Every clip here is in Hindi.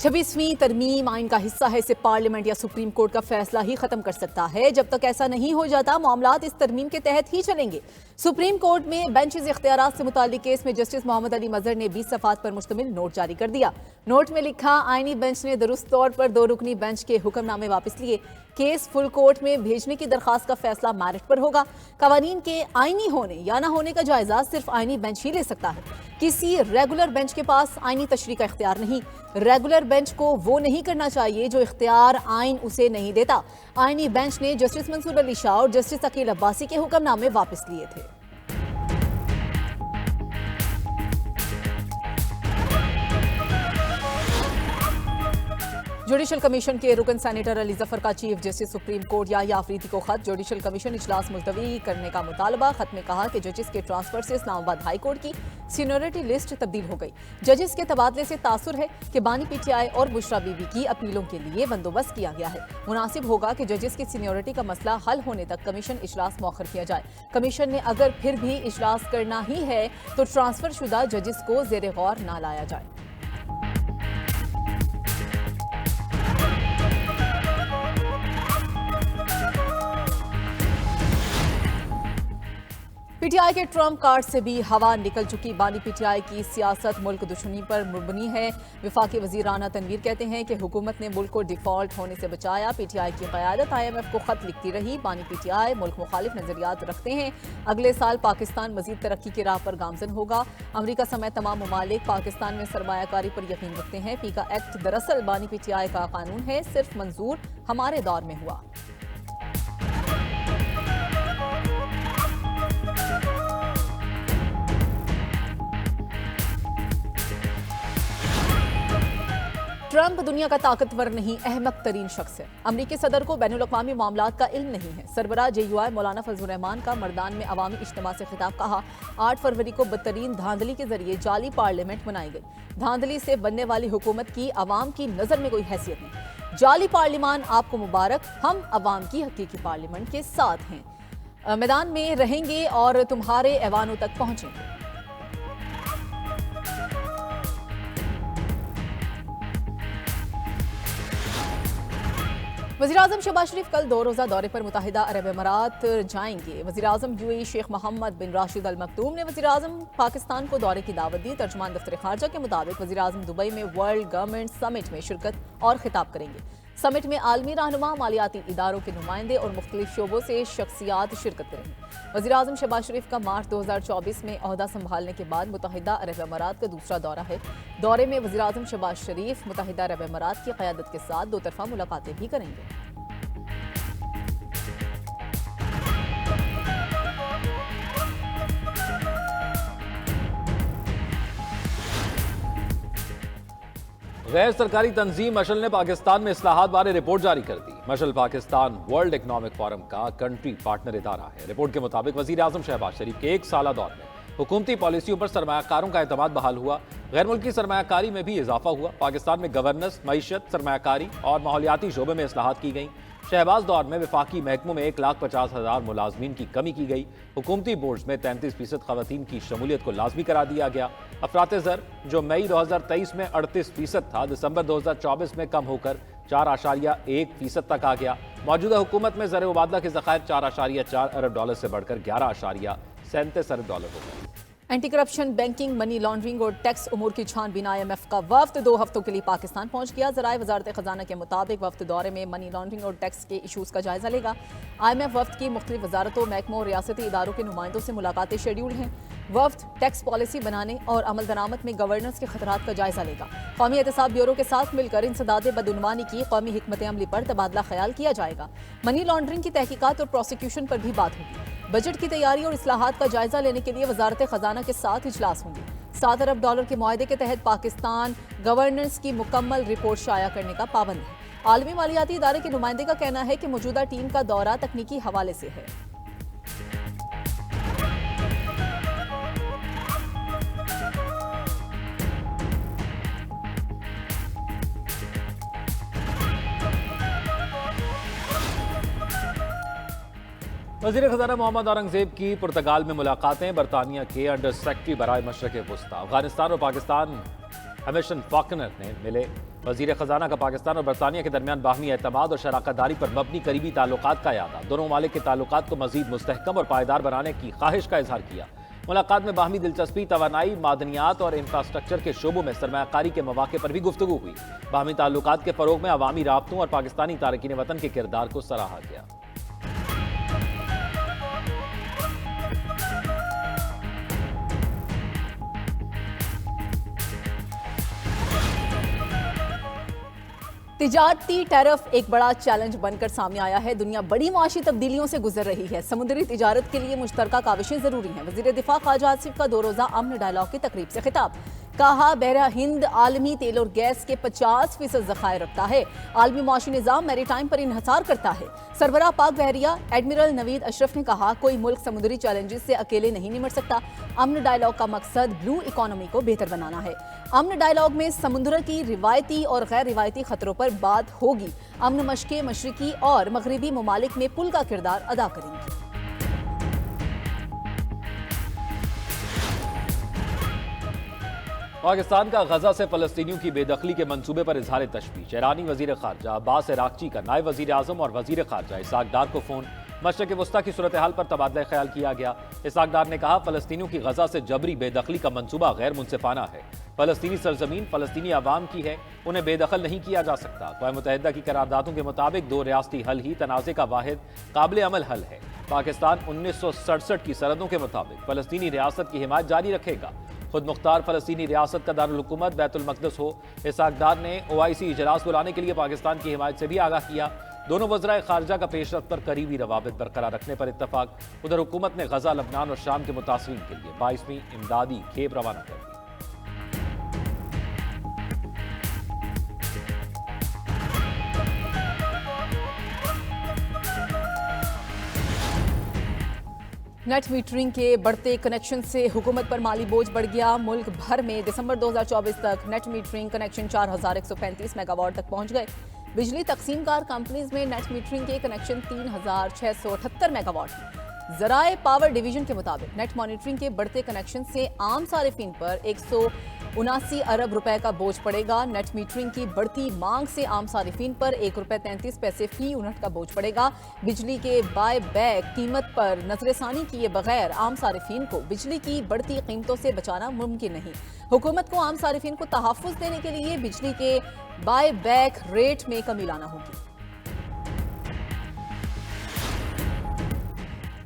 26वीं तरमीम आइन का हिस्सा है। इसे पार्लियामेंट या सुप्रीम कोर्ट का फैसला ही खत्म कर सकता है। जब तक ऐसा नहीं हो जाता मामलात इस तरमीम के तहत ही चलेंगे। सुप्रीम कोर्ट में बेंचेस इख्तियारात से मुताल्लिक केस में जस्टिस मोहम्मद अली मजहर ने 20 सफ़ात पर मुश्तमिल नोट जारी कर दिया। नोट में लिखा, आईनी बेंच ने दुरुस्त तौर पर 2 रुकनी बेंच के हुक्मनामे वापस लिए। केस फुल कोर्ट में भेजने की दरखास्त का फैसला मैरिट पर होगा। कवानीन के आईनी होने या ना होने का जायजा सिर्फ आईनी बेंच ही ले सकता है। किसी रेगुलर बेंच के पास आईनी तशरीह का इख्तियार नहीं। रेगुलर बेंच को वो नहीं करना चाहिए जो इख्तियार आइन उसे नहीं देता। आईनी बेंच ने जस्टिस मंसूर अली शाह और जस्टिस अकील अब्बासी के हुक्मनामे वापस लिए थे। जुडिशल कमीशन के रुकन सेनेटर अली जफर का chief justice supreme court Yahya Afridi को खत। जुडिशल कमीशन इजलास मुलतवी करने का मुतालबा। खत में कहा कि जजेस के ट्रांसफर से इस्लामाबाद हाई कोर्ट की सीनियरिटी लिस्ट तब्दील हो गई। जजेस के तबादले से तासुर है कि बानी पीटीआई और बुशरा बीबी की अपीलों के लिए बंदोबस्त किया गया है। मुनासिब होगा कि जजेस की सीनियरिटी का मसला हल होने तक कमीशन इजलास मौखर किया जाए। कमीशन ने अगर फिर भी इजलास करना ही है तो ट्रांसफर शुदा जजेस को जेर गौर ना लाया जाए। पीटीआई के ट्रम्प कार्ड से भी हवा निकल चुकी। बानी पीटीआई की सियासत मुल्क दुश्मनी पर मुबनी है। वफाकी वजीर राना तनवीर कहते हैं कि हुकूमत ने मुल्क को डिफॉल्ट होने से बचाया। पीटीआई की क़यादत IMF को खत लिखती रही। बानी पीटीआई मुल्क मुखालिफ नजरियात रखते हैं। अगले साल पाकिस्तान मजीद तरक्की की राह पर गामजन होगा। अमरीका समेत तमाम ममालिक पाकिस्तान में सरमायाकारी पर यकीन रखते हैं। पीका एक्ट दरअसल बानी पीटीआई का कानून है, सिर्फ मंजूर हमारे दौर में हुआ। ट्रंप दुनिया का ताकतवर नहीं, अहमक तरीन शख्स है। अमरीकी सदर को बैनुल अक़वामी मामलात का इल्म नहीं है। सरबराह JUI मौलाना फजलुर रहमान का मर्दान में अवामी इज्तिमा से खिताब। कहा, 8 फरवरी को बदतरीन धांधली के जरिए जाली पार्लियामेंट बनाई गई। धांधली से बनने वाली हुकूमत की अवाम की नजर में कोई हैसियत नहीं। जाली पार्लियामान आपको मुबारक, हम अवाम की हकीकी पार्लियामेंट के साथ हैं। मैदान में रहेंगे और तुम्हारे ऐवानों तक पहुंचेंगे। वज़ीर-ए-आज़म शहबाज शरीफ कल 2 रोज़ा दौरे पर मुत्तहिदा अरब अमीरात जाएंगे। वज़ीर-ए-आज़म UAE शेख मोहम्मद बिन राशिद अल मकतूम ने वज़ीर-ए-आज़म पाकिस्तान को दौरे की दावत दी। तर्जुमान दफ्तर खारजा के मुताबिक वज़ीर-ए-आज़म दुबई में वर्ल्ड गवर्नमेंट समिट में शिरकत और खिताब करेंगे। समिट में आलमी रहनुमा, मालियाती इदारों के नुमाइंदे और मुख्तलिफ शोबों से शख्सियात शिरकत करेंगे। वज़ीर-ए-आज़म शहबाज शरीफ का मार्च 2024 में ओहदा संभालने के बाद मुत्तहिदा अरब अमीरात का दूसरा दौरा है। दौरे में वज़ीर-ए-आज़म शहबाज शरीफ मुत्तहिदा अरब अमीरात की क़यादत के साथ 2 तरफ़ा मुलाकातें भी करेंगे। गैर सरकारी तंजीम मशल ने पाकिस्तान में इस्लाहात बारे रिपोर्ट जारी कर दी। मशल पाकिस्तान वर्ल्ड इकनॉमिक फोरम का कंट्री पार्टनर इदारा है। रिपोर्ट के मुताबिक वज़ीर-ए-आज़म शहबाज शरीफ के 1 साला दौर में हुकूमती पॉलिसियों पर सरमायाकारों का एतमाद बहाल हुआ। गैर मुल्की सरमायाकारी में भी इजाफा हुआ। पाकिस्तान में गवर्नेंस, मईशत, सरमायाकारी और माहौलियाती शोबे में इस्लाहात की गई। शहबाज दौर में वफाकी महकमों में 1,50,000 मुलाजमीन की कमी की गई। हुकूमती बोर्ड में 33% खवातीन की शमूलियत को लाजमी करा दिया गया। अफरात ज़र जो मई 2023 में 38% था, दिसंबर 2024 में कम होकर 4.1% तक आ गया। मौजूदा हुकूमत में ज़र मुबादला के ज़खायर $4.4 अरब से बढ़कर $11.37 अरब हो गए। Anti corruption, banking, money laundering और टैक्स उमूर की छानबीन IMF का वफ्द 2 हफ्तों के लिए पाकिस्तान पहुंच गया। ज़राए वजारत खजाना के मुताबिक वफ्द दौरे में मनी लॉन्ड्रिंग और टैक्स के इशूज़ का जायजा लेगा। IMF वफ्द की मुख्तलिफ वजारतों, महकमों और रियासती इदारों के नुमाइंदों से मुलाकातें शेड्यूल हैं। वफ्द टैक्स पॉलिसी बनाने और अमल दरामद में गवर्नेंस के खतरात का जायजा लेगा। कौमी एहतसाब ब्यूरो के साथ मिलकर इंसदाद बदउनवानी की कौमी हिकमत अमली पर तबादला ख्याल किया जाएगा। मनी लॉन्ड्रिंग की तहकीकात और प्रोसिक्यूशन पर भी बात होगी। बजट की तैयारी और इस्लाहात का जायजा लेने के लिए वजारत खजाना के साथ इजलास होंगे। $7 अरब के मुआहदे के तहत पाकिस्तान गवर्नेंस की मुकम्मल रिपोर्ट शाया करने का पाबंद है। आलमी मालियाती इदारे के नुमाइंदे का कहना है कि मौजूदा टीम का दौरा तकनीकी हवाले से है। वज़ीर ख़ज़ाना मोहम्मद औरंगज़ेब की पुर्तगाल में मुलाकातें। बरतानिया के अंडर सेक्रेटरी बराए मशरक़ वस्ता अफ़गानिस्तान और पाकिस्तान एमिशन फॉकनर ने मिले। वजीर खजाना का पाकिस्तान और बरतानिया के दरमियान बाहमी एतमाद और शराकतदारी पर मबनी करीबी ताल्लुकात का यादा। दोनों ममालिक के ताल्लुकात को मजीद मुस्तहकम और पायदार बनाने की ख्वाहिश का इजहार किया। मुलाकात में बाहमी दिलचस्पी, तवानाई, मादनियात और इंफ्रास्ट्रक्चर के शोबों में सरमायाकारी के मौके पर भी गुफ्तगू हुई। बाहमी ताल्लुकात के फरोग में अवामी राब्तों और पाकिस्तानी तारकीन वतन के किरदार को सराहा गया। तिजारती टैरिफ एक बड़ा चैलेंज बनकर सामने आया है। दुनिया बड़ी मुआशी तब्दीलियों से गुजर रही है। समुद्री तिजारत के लिए मुश्तरका काविशें जरूरी हैं। वजीर दिफा ख्वाजा आसिफ का 2 रोजा अमन डायलॉग की तकरीब से खिताब। कहा, बहरा हिंद आलमी तेल और गैस के 50% ज़खायर रखता है। आलमी मुआशी निज़ाम मैरीटाइम पर इन्हसार करता है। सरबराह पाक बहरिया एडमिरल नवीद अशरफ ने कहा, कोई मुल्क समुद्री चैलेंजेस से अकेले नहीं निमट सकता। अमन डायलॉग का मकसद ब्लू इकोनॉमी को बेहतर बनाना है। अमन डायलॉग में समुद्र की रिवायती और गैर रिवायती खतरों पर बात होगी। अमन मशक़ें मशरिकी और मगरबी ममालिक में पुल का किरदार अदा करेंगी। पाकिस्तान का गजा से फलस्तीनियों की बेदखली के मंसूबे पर इजहार तशवीश। ईरानी वजीर खारजा अब्बास इराक्ची का नायब वजीर आजम और वजीर खारजा इसहाक डार को फोन। मशरक़ वस्ता की सूरत हाल पर तबादला ख्याल किया गया। इसहाक डार ने कहा, फलस्तीनियों की गजा से जबरी बेदखली का मंसूबा गैर मुनसिफाना है। फलस्तीनी सरजमीन फलस्तीनी अवाम की है, उन्हें बेदखल नहीं किया जा सकता। अक़वाम मुत्तहिदा की करारदादों के मुताबिक 2 रियासती हल ही तनाज़े का वाहिद काबिल अमल हल है। पाकिस्तान 1967 की सरहदों के मुताबिक फलस्तीनी रियासत की हिमायत जारी रखेगा। खुद मुख्तार फलस्तीनी रियासत का दारुल हुकूमत बैतुल मक़दस हो। इसहाक डार ने OIC इजलास बुलाने के लिए पाकिस्तान की हिमायत से भी आगाह किया। दोनों वज़राए खारजा का पेशरफ पर करीबी रवाबित बरकरार रखने पर इत्तफाक। उधर हुकूमत ने गजा, लबनान और शाम के मुतासरीन के लिए 22वीं इमदादी खेप रवाना कर दी। नेट मीटरिंग के बढ़ते कनेक्शन से हुकूमत पर माली बोझ बढ़ गया। मुल्क भर में दिसंबर 2024 तक नेट मीटरिंग कनेक्शन 4135 मेगावाट तक पहुंच गए। बिजली तकसीमकार कंपनीज में नेट मीटरिंग के कनेक्शन 3678 मेगावाट। ज़राए पावर डिवीजन के मुताबिक नेट मॉनिटरिंग के बढ़ते कनेक्शन से आम सारिफिन पर 179 अरब रुपए का बोझ पड़ेगा। नेट मीटरिंग की बढ़ती मांग से आम सारिफिन पर ₹1.33 फी यूनिट का बोझ पड़ेगा। बिजली के बाय बैक कीमत पर नजरसानी किए बगैर आम सारिफिन को बिजली की बढ़ती कीमतों से बचाना मुमकिन नहीं। हुकूमत को आम सारिफिन को तहफ़्फ़ुज़ देने के लिए बिजली के बाय बैक रेट में कमी लाना होगी।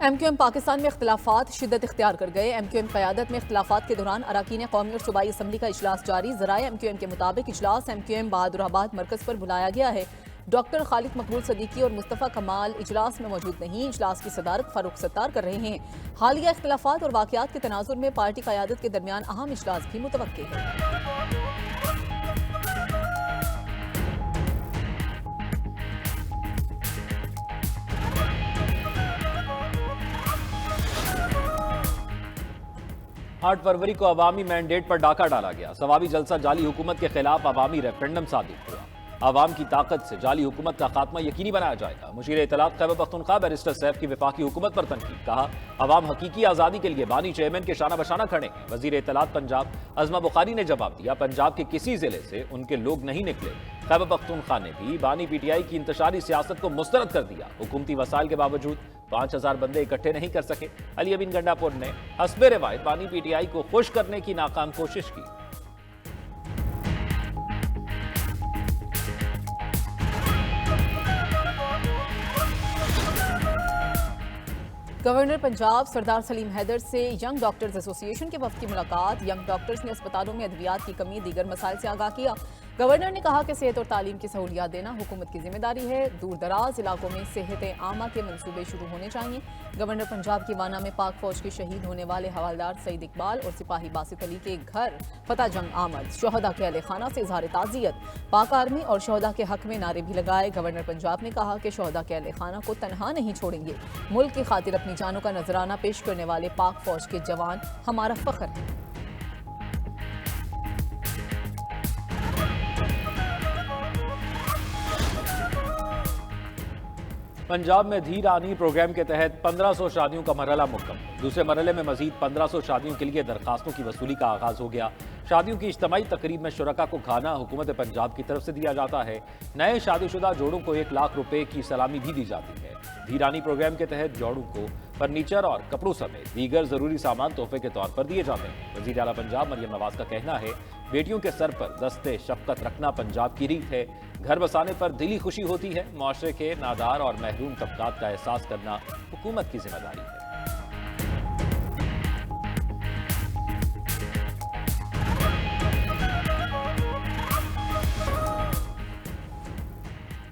MQM पाकिस्तान में इख्तिलाफात शिद्दत इख्तियार कर गए। MQM क़यादत में इख्तिलाफात के दौरान अरकान कौमी और सूबाई असम्बली का इजलास जारी। ज़राए MQM के मुताबिक इजलास MQM बहादुराबाद मरकज़ पर बुलाया गया है। डॉक्टर खालिद मकबूल सदीकी और मुस्तफ़ा कमाल इजलास में मौजूद नहीं। इजलास की सदारत फारूक सत्तार कर रहे हैं। हालिया इख्तिलाफात और वाक़यात के तनाजुर में पार्टी क़यादत के दरमियान अहम इजलास भी मुतवक्किल है। आठ फरवरी को अवामी मैंडेट पर डाका डाला गया। सवाबी जलसा जाली हुकूमत के खिलाफ अवामी रेफरेंडम साबित हुआ। आवाम की ताकत से जाली हुकूमत का खात्मा यकीनी बनाया जाएगा। मुशीर इत्तलात खैबर पख्तूनख्वा बैरिस्टर सैफ की वफाकी हुकूमत पर तनकीद। कहा, अवाम हकीकी आज़ादी के लिए बानी चेयरमैन के शाना बशाना खड़े हैं। वजीर इत्तलात पंजाब अज़मा बुखारी ने जवाब दिया, पंजाब के किसी जिले से उनके लोग नहीं निकले। खैबर पख्तूनख्वा ने भी बानी PTI की इंतशारी सियासत को मुस्तरद कर दिया। हुकूमती वसाइल के बावजूद 5000 बंदे इकट्ठे नहीं कर सके। अली अमीन गंडापुर ने हस्बे रिवायत बानी PTI को खुश करने की नाकाम कोशिश की। गवर्नर पंजाब सरदार सलीम हैदर से यंग डॉक्टर्स एसोसिएशन के वफ्द की मुलाकात। यंग डॉक्टर्स ने अस्पतालों में अद्वियात की कमी दीगर मसाइल से आगाह किया। गवर्नर ने कहा कि सेहत और तालीम की सहूलियात देना हुकूमत की जिम्मेदारी है। दूर दराज इलाकों में सेहत आमा के मंसूबे शुरू होने चाहिए। गवर्नर पंजाब की वाना में पाक फौज के शहीद होने वाले हवालदार सईद इकबाल और सिपाही बासित अली के घर फतह जंग आमद। शोहदा के अहले खाना से इजहार ताज़ियत। पाक आर्मी और शोहदा के हक में नारे भी लगाए। गवर्नर पंजाब ने कहा कि शोहदा के अहले खाना को तनहा नहीं छोड़ेंगे। मुल्क की खातिर अपनी जानों का नजराना पेश करने वाले पाक फौज के जवान हमारा फख्र है। पंजाब में धीर आनी प्रोग्राम के तहत 1500 शादियों का मरहला मुकम्मल। दूसरे मरहले में मजीद 1500 शादियों के लिए दरखास्तों की वसूली का आगाज हो गया। शादियों की इज्तिमाई तकरीब में शुरका को खाना हुकूमत पंजाब की तरफ से दिया जाता है। नए शादीशुदा जोड़ों को 1 लाख रुपए की सलामी भी दी जाती है। धीरानी प्रोग्राम के तहत जोड़ों को फर्नीचर और कपड़ों समेत दीगर जरूरी सामान तोहफे के तौर पर दिए जाते हैं। वजीर आला पंजाब मरियम नवाज का कहना है, बेटियों के सर पर दस्ते शफकत रखना पंजाब की रीत है। घर बसाने पर दिली खुशी होती है। मुआशरे के नादार और महरूम तबकात का एहसास करना हुकूमत की जिम्मेदारी है।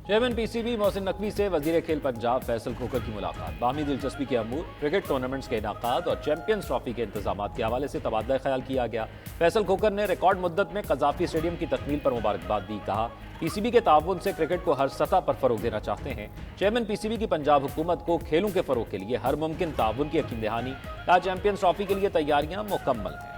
चेयरमैन पीसीबी मोहसिन नकवी से वजीर खेल पंजाब फैसल खोकर की मुलाकात। बाहमी दिलचस्पी के अमूर, क्रिकेट टूर्नामेंट्स के इनाकात और चैंपियंस ट्रॉफी के इंतजामात के हवाले से तबादला ख्याल किया गया। फैसल खोकर ने रिकॉर्ड मुद्दत में कजाफी स्टेडियम की तकमील पर मुबारकबाद दी। कहा, पीसीबी के ताउन से क्रिकेट को हर सतह पर फरोग देना चाहते हैं। चेयरमैन पीसीबी की पंजाब हुकूमत को खेलों के फरोग के लिए हर मुमकिन ताउन की यकीन दहानी। कहा, चैंपियंस ट्रॉफी के लिए तैयारियां मुकम्मल हैं।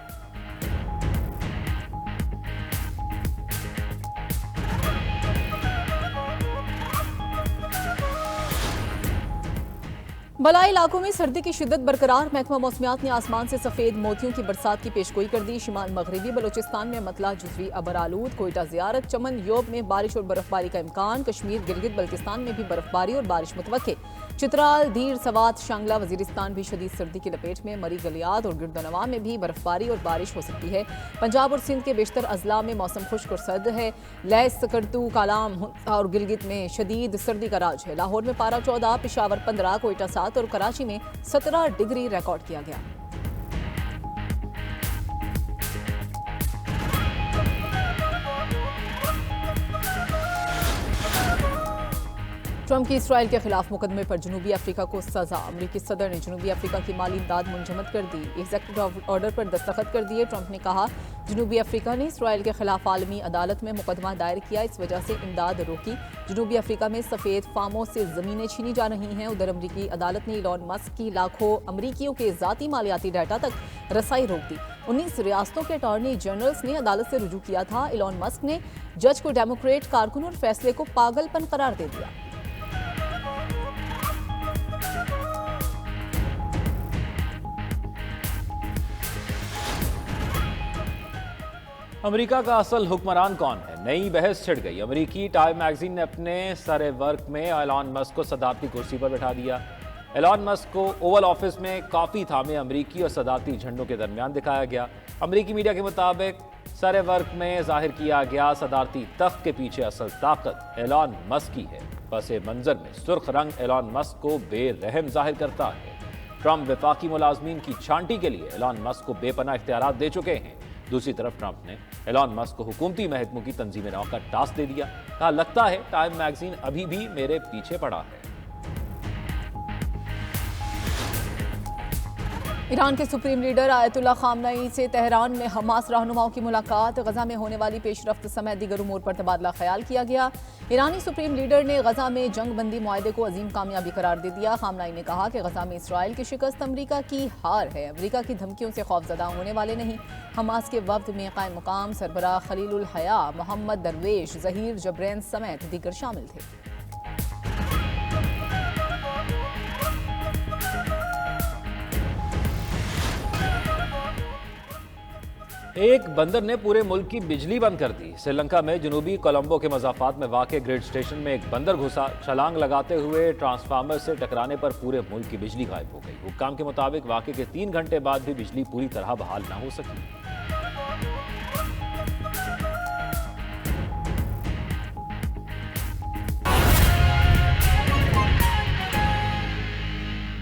बलाई इलाकों में सर्दी की शिद्दत बरकरार। महकमा मौसमियात ने आसमान से सफेद मोतियों की बरसात की पेशगोई कर दी। शिमाल मगरबी बलोचिस्तान में मतला जुजवी अबर आलूद, कोयटा जियारत, चमन योब में बारिश और बर्फबारी का इम्कान। कश्मीर गिलगित बल्तिस्तान में भी बर्फबारी और बारिश मुतवक्के। चित्राल, धीर, सवात, शांगला, वजीरिस्तान भी शदीद सर्दी की लपेट में। मरी, गलियात और गिरदनवा में भी बर्फबारी और बारिश हो सकती है। पंजाब और सिंध के बेशतर अजला में मौसम खुश्क और सर्द है। लैस, सकरतू, कालाम और गिलगित में शदीद सर्दी का राज है। लाहौर में पारा 14, पेशावर 15, कोयटा 7 और कराची में 17 डिग्री रिकॉर्ड किया गया। ट्रंप की इसराइल के खिलाफ मुकदमे पर जनूबी अफ्रीका को सजा। अमरीकी सदर ने जनूबी अफ्रीका की माली इमदाद मुंजमद कर दी। एग्जीक्यूटिव ऑर्डर पर दस्तखत कर दिए। ट्रंप ने कहा, जनूबी अफ्रीका ने इसराइल के खिलाफ आलमी अदालत में मुकदमा दायर किया, इस वजह से इमदाद रोकी। जनूबी अफ्रीका में सफेद फार्मों से जमीनें छीनी जा रही हैं। उधर अमरीकी अदालत ने इलॉन मस्क की लाखों अमरीकियों के जाती मालियाती डाटा तक रसाई रोक दी। 19 रियासतों के अटॉर्नी जनरल्स ने अदालत से रुजू किया था। इलॉन मस्क ने जज को डेमोक्रेट कारकुन और फैसले को पागलपन करार दे दिया। अमेरिका का असल हुक्मरान कौन है? नई बहस छिड़ गई। अमेरिकी टाइम मैगजीन ने अपने सरे वर्क में एलॉन मस्क को सदारती कुर्सी पर बैठा दिया। एलॉन मस्क को ओवल ऑफिस में काफी थामे अमेरिकी और सदारती झंडों के दरमियान दिखाया गया। अमेरिकी मीडिया के मुताबिक सरे वर्क में जाहिर किया गया सदारती तख्त के पीछे असल ताकत एलॉन मस्क की है। पस मंजर में सुर्ख रंग एलॉन मस्क को बेरहम जाहिर करता है। ट्रंप वफाकी मुलाजमीन की छांटी के लिए एलॉन मस्क को बेपनाह इख्तियारात दे चुके हैं। दूसरी तरफ ट्रंप ने एलॉन मस्क को हुकूमती महकमों की तंजीम नौ का टास्क दे दिया। कहा, लगता है टाइम मैगजीन अभी भी मेरे पीछे पड़ा है। ईरान के सुप्रीम लीडर आयतुल्लाह खामनई से तेहरान में हमास रहनुमाओं की मुलाकात। गजा में होने वाली पेशरफ्त समेत दीगर उमूर पर तबादला ख्याल किया गया। ईरानी सुप्रीम लीडर ने गजा में जंग बंदी मुआहदे को अजीम कामयाबी करार दे दिया। खामनई ने कहा कि गजा में इसराइल की शिकस्त अमरीका की हार है। अमरीका की धमकियों से खौफजदा होने वाले नहीं। हमास के वफ्द में कायम मुकाम सरबराह खलीलुल हया, मोहम्मद दरवेश, जहीर जबरैन समेत दीगर शामिल थे। एक बंदर ने पूरे मुल्क की बिजली बंद कर दी। श्रीलंका में जनूबी कोलंबो के मज़ाफात में वाक़े ग्रिड स्टेशन में एक बंदर घुसा। छलांग लगाते हुए ट्रांसफार्मर से टकराने पर पूरे मुल्क की बिजली गायब हो गई। हुक्काम के मुताबिक वाक़े के 3 घंटे बाद भी बिजली पूरी तरह बहाल न हो सकी।